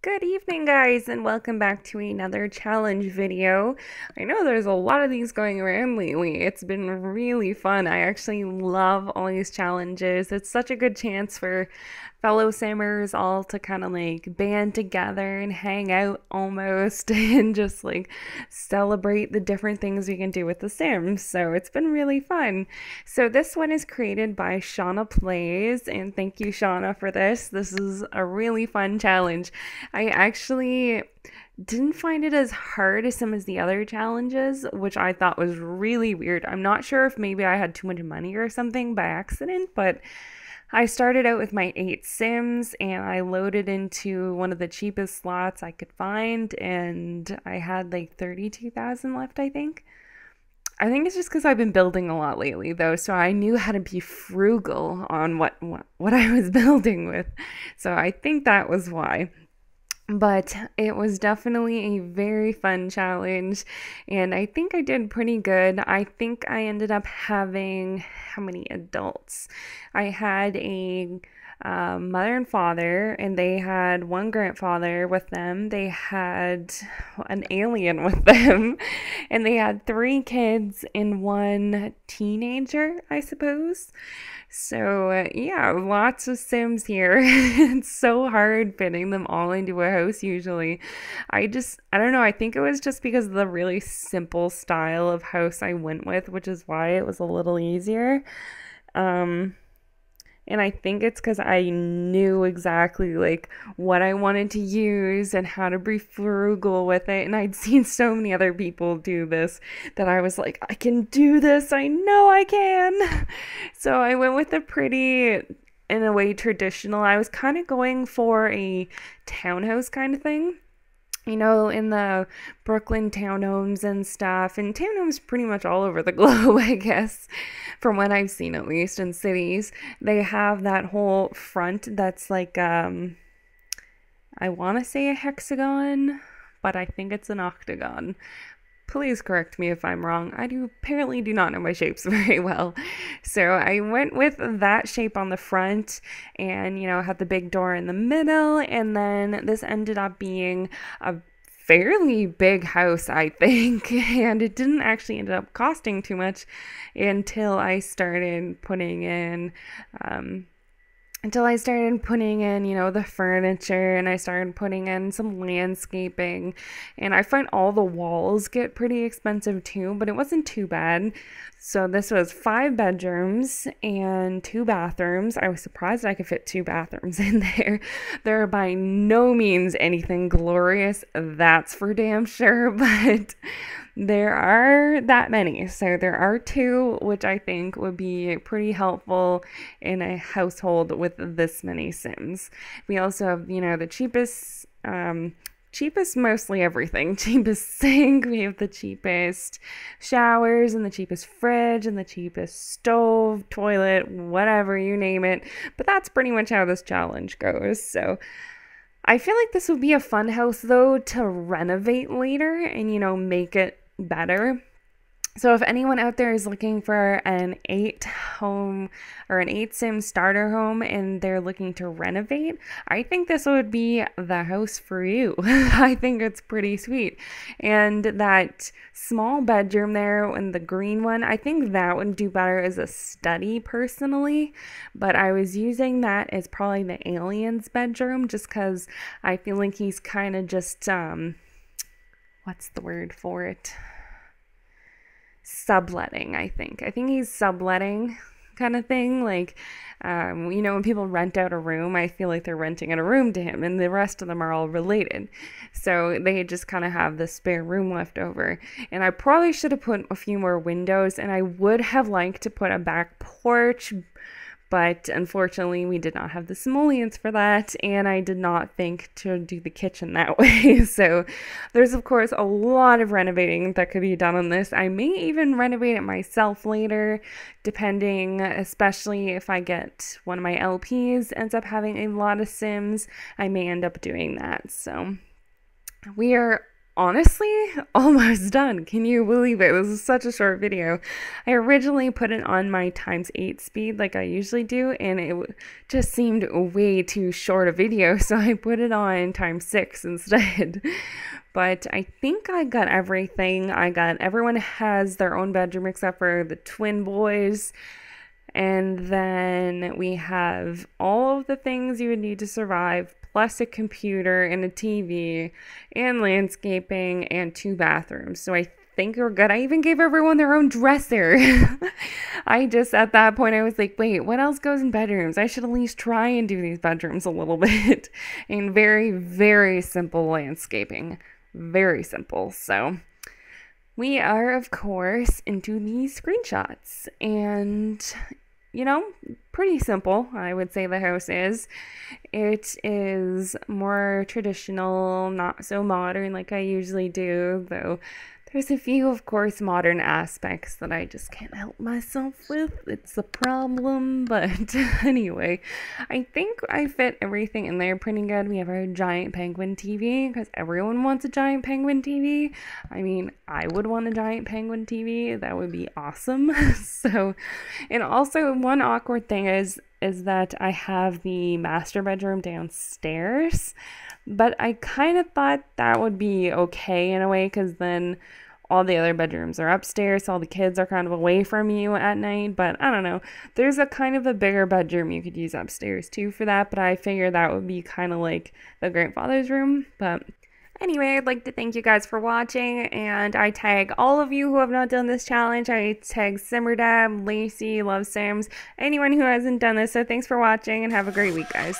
Good evening, guys, and welcome back to another challenge video. I know there's a lot of these going around lately. It's been really fun. I actually love all these challenges. It's such a good chance for fellow simmers all to kind of like band together and hang out almost and just like celebrate the different things we can do with the Sims. So it's been really fun. So this one is created by Shauna Plays, and thank you, Shauna, for this. This is a really fun challenge. I actually didn't find it as hard as some of the other challenges, which I thought was really weird. I'm not sure if maybe I had too much money or something by accident, but I started out with my 8 Sims and I loaded into one of the cheapest slots I could find, and I had like 32,000 left, I think. I think it's just because I've been building a lot lately, though, so I knew how to be frugal on what I was building with. So I think that was why. But it was definitely a very fun challenge, and I think I did pretty good. I think I ended up having how many adults? I had a mother and father, and they had one grandfather with them. They had an alien with them, and they had 3 kids and 1 teenager, I suppose. So, yeah, lots of Sims here. It's so hard fitting them all into a house usually. I don't know, I think it was just because of the really simple style of house I went with, which is why it was a little easier. And I think it's because I knew exactly like what I wanted to use and how to be frugal with it. And I'd seen so many other people do this that I was like, I can do this. I know I can. So I went with a pretty, in a way, traditional. I was kind of going for a townhouse kind of thing. You know, in the Brooklyn townhomes and stuff, and townhomes pretty much all over the globe, I guess, from what I've seen, at least in cities, they have that whole front that's like, I want to say a hexagon, but I think it's an octagon. Please correct me if I'm wrong. I apparently do not know my shapes very well. So I went with that shape on the front and, had the big door in the middle. And then this ended up being a fairly big house, I think. And it didn't actually end up costing too much until I started putting in, the furniture, and I started putting in some landscaping, and I find all the walls get pretty expensive too, but it wasn't too bad. So this was 5 bedrooms and 2 bathrooms. I was surprised I could fit 2 bathrooms in there. They're by no means anything glorious, that's for damn sure, but there are that many. So there are 2, which I think would be pretty helpful in a household with this many Sims. We also have, the cheapest mostly everything. Cheapest sink, we have the cheapest showers and the cheapest fridge and the cheapest stove, toilet, whatever, you name it. But that's pretty much how this challenge goes. So I feel like this would be a fun house though to renovate later and, make it better. So if anyone out there is looking for an 8 home or an 8 sim starter home and they're looking to renovate, I think this would be the house for you. I think it's pretty sweet. And that small bedroom there and the green one, I think that would do better as a study personally, but I was using that as probably the alien's bedroom just because I feel like he's kind of just, what's the word for it? Subletting, I think. I think he's subletting kind of thing. Like, when people rent out a room, I feel like they're renting out a room to him, and the rest of them are all related. So they just kind of have the spare room left over. And I probably should have put a few more windows, and I would have liked to put a back porch, but unfortunately we did not have the simoleons for that, and I did not think to do the kitchen that way. So there's of course a lot of renovating that could be done on this. I may even renovate it myself later, depending, especially if I get one of my LPs ends up having a lot of Sims, I may end up doing that. So we are honestly almost done. Can you believe it? This is such a short video. I originally put it on my ×8 speed like I usually do, and it just seemed way too short a video, so I put it on ×6 instead. But I think I got everything. Everyone has their own bedroom except for the twin boys. And then we have all of the things you would need to survive, plus a computer and a TV and landscaping and 2 bathrooms. So I think we're good. I even gave everyone their own dresser. At that point, I was like, wait, what else goes in bedrooms? I should at least try and do these bedrooms a little bit. And very, very simple landscaping. Very simple. So we are, of course, into these screenshots, and you know, pretty simple, I would say the house is. It is more traditional, not so modern like I usually do, though there's a few, of course, modern aspects that I just can't help myself with. It's a problem, but anyway, I think I fit everything in there pretty good. We have our giant penguin TV, because everyone wants a giant penguin TV. I mean, I would want a giant penguin TV. That would be awesome. So, and also one awkward thing is that I have the master bedroom downstairs, but I kind of thought that would be okay in a way, because then all the other bedrooms are upstairs, so all the kids are kind of away from you at night. But I don't know, there's a kind of a bigger bedroom you could use upstairs too for that, but I figured that would be kind of like the grandfather's room. But anyway, I'd like to thank you guys for watching, and I tag all of you who have not done this challenge. I tag SimmerDeb, LaceyLovesSims, anyone who hasn't done this. So thanks for watching, and have a great week, guys.